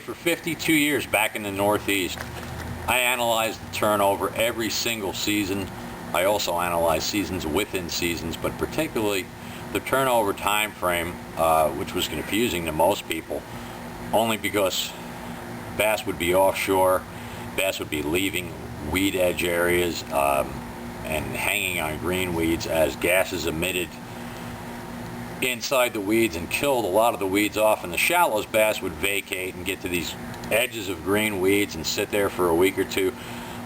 for 52 years back in the Northeast. I analyzed the turnover every single season. I also analyzed seasons within seasons, but particularly the turnover time frame, which was confusing to most people, only because bass would be offshore, bass would be leaving weed edge areas and hanging on green weeds as gases emitted inside the weeds and killed a lot of the weeds off. In the shallows, bass would vacate and get to these edges of green weeds and sit there for a week or two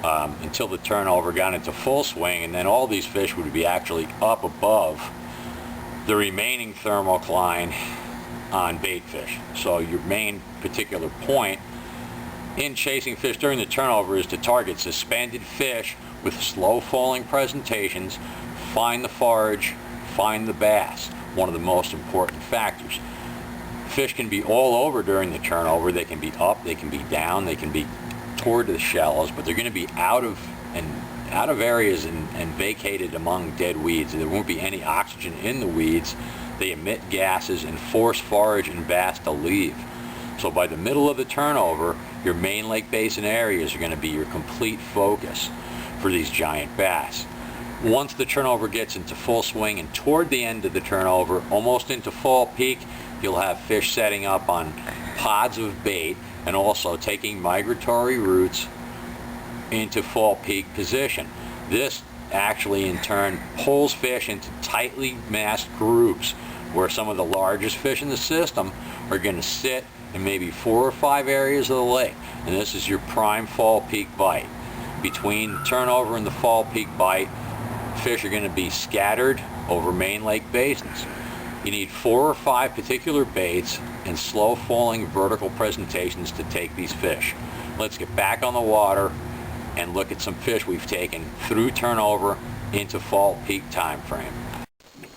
until the turnover got into full swing, and then all these fish would be actually up above the remaining thermocline on bait fish. So your main particular point in chasing fish during the turnover is to target suspended fish with slow falling presentations, find the forage, find the bass. One of the most important factors. Fish can be all over during the turnover. They can be up, they can be down, they can be toward the shallows, but they're going to be out of areas and vacated among dead weeds. There won't be any oxygen in the weeds. They emit gases and force forage and bass to leave. So by the middle of the turnover, your main lake basin areas are going to be your complete focus for these giant bass. Once the turnover gets into full swing and toward the end of the turnover, almost into fall peak, you'll have fish setting up on pods of bait and also taking migratory routes into fall peak position. This actually in turn pulls fish into tightly massed groups where some of the largest fish in the system are going to sit in maybe 4 or 5 areas of the lake. And this is your prime fall peak bite. Between turnover and the fall peak bite, fish are going to be scattered over main lake basins. You need 4 or 5 particular baits and slow falling vertical presentations to take these fish. Let's get back on the water and look at some fish we've taken through turnover into fall peak time frame.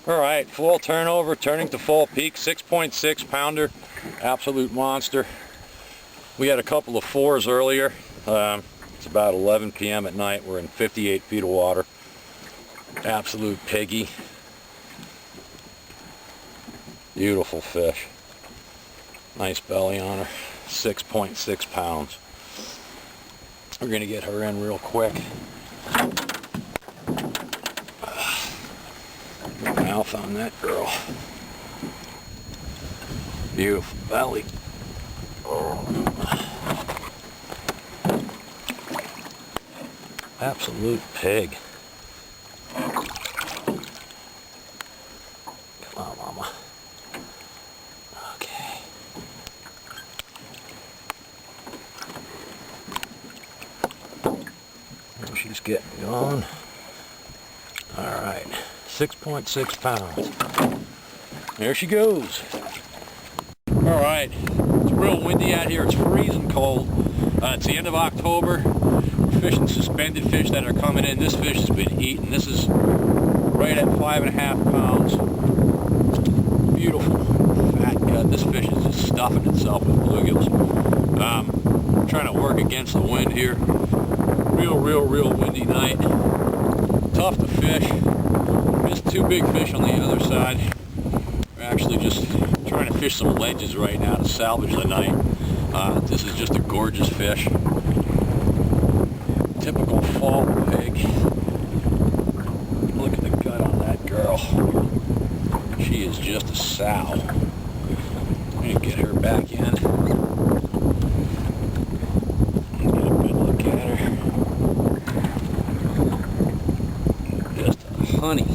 All right, full turnover turning to fall peak, 6.6 pounder, absolute monster. We had a couple of 4s earlier. It's about 11 p.m. at night. We're in 58 feet of water. Absolute piggy. Beautiful fish. Nice belly on her. 6.6 pounds. We're going to get her in real quick. Mouth on that girl. Beautiful belly. Absolute pig. Come on, mama. Okay. She's getting going. All right. 6.6 pounds. There she goes. All right. It's real windy out here. It's freezing cold. It's the end of October. We're fishing suspended fish that are coming in. This fish has been eaten. This is right at 5.5 pounds. Beautiful fat gut. This fish is just stuffing itself with bluegills. Trying to work against the wind here. Real windy night. Tough to fish. Missed 2 big fish on the other side. We're actually just trying to fish some ledges right now to salvage the night. This is just a gorgeous fish. Typical fall pig. Look at the gut on that girl. She is just a sow. I'm going to get her back in. Get a good look at her. Just a honey.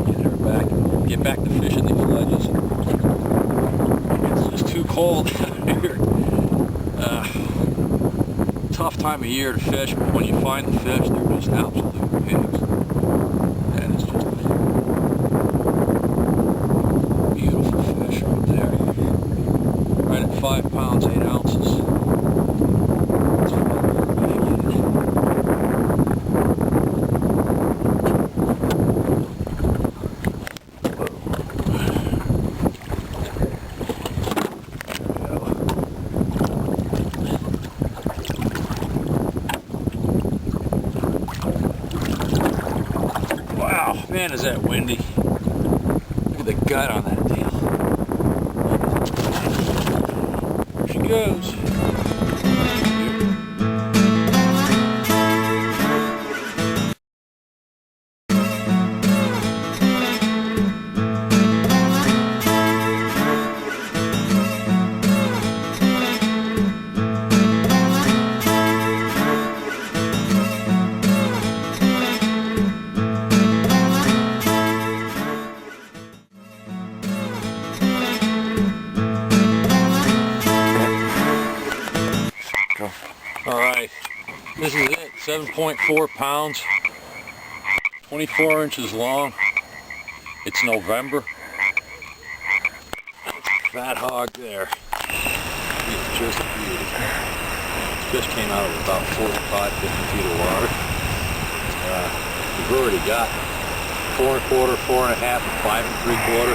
Get her back. Get back to fishing these ledges. It's just too cold out here. Tough time of year to fish, but when you find the fish, they're just absolute pigs. That is just a beautiful fish right there. Right at 5 pounds, 8 ounces. Let's find her back in. Man, is that windy. Look at the gut on that deal. goes. Alright, this is it, 7.4 pounds, 24 inches long. It's November. Fat hog there. He's just beautiful. This fish came out of about 45, 50 feet of water. We've already got 4 1/4, 4 1/2, and 5 3/4.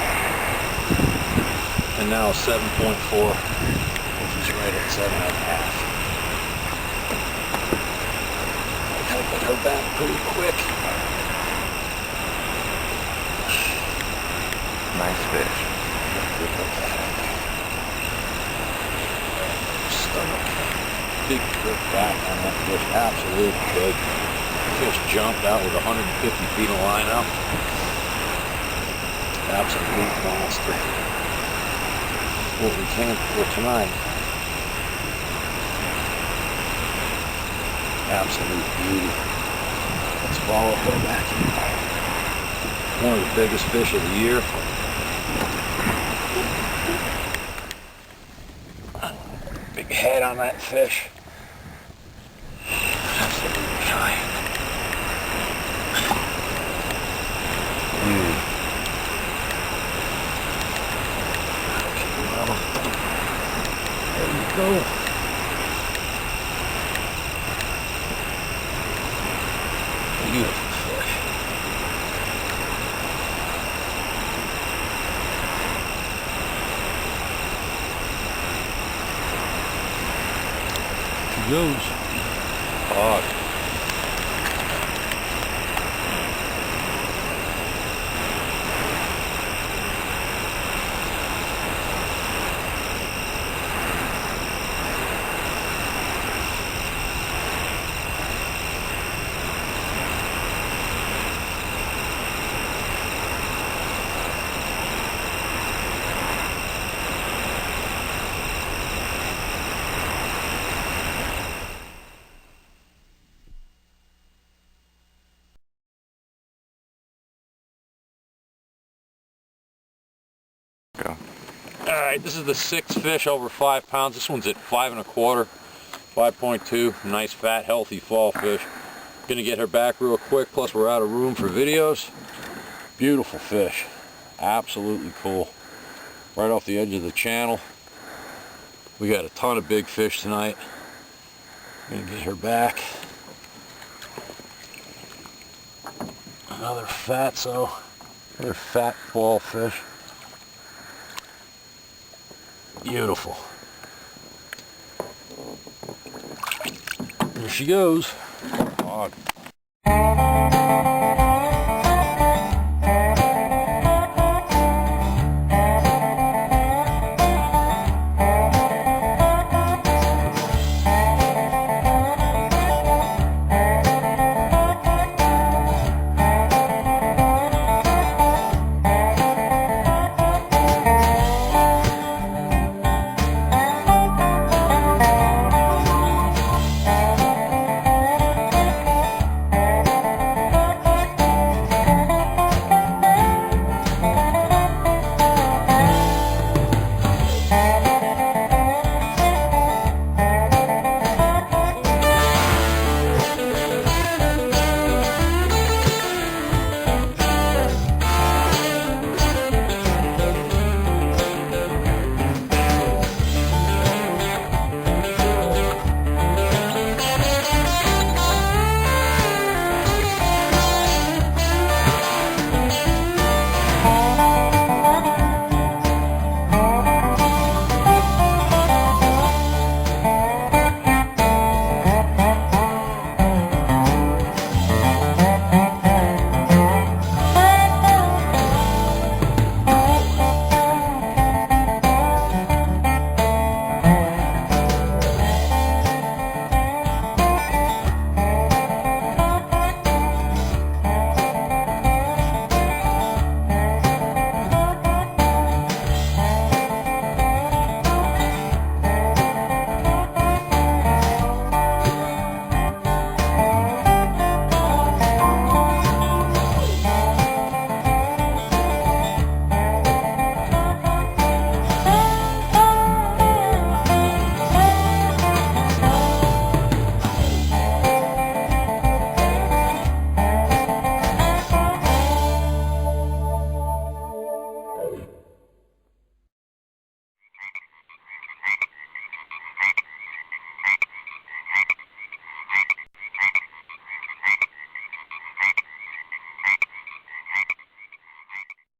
And now 7.4, which is right at 7 1/2. Get her back pretty quick. Nice fish. Stomach. Big grip back on that fish. Absolutely big. Fish jumped out with 150 feet of line up. Absolute monster. What we can for tonight. Absolute beauty. Let's follow her back in. One of the biggest fish of the year. Big head on that fish. Absolutely giant. Okay, well, there you go. Beautiful fish. She goes. Hog. Go. Alright, this is the 6th fish over 5 pounds. This one's at 5 1/4, 5.2. Nice, fat, healthy fall fish. Gonna get her back real quick, plus we're out of room for videos. Beautiful fish. Absolutely cool. Right off the edge of the channel. We got a ton of big fish tonight. Gonna get her back. Another fatso. Another fat fall fish. Beautiful. There she goes. Hog.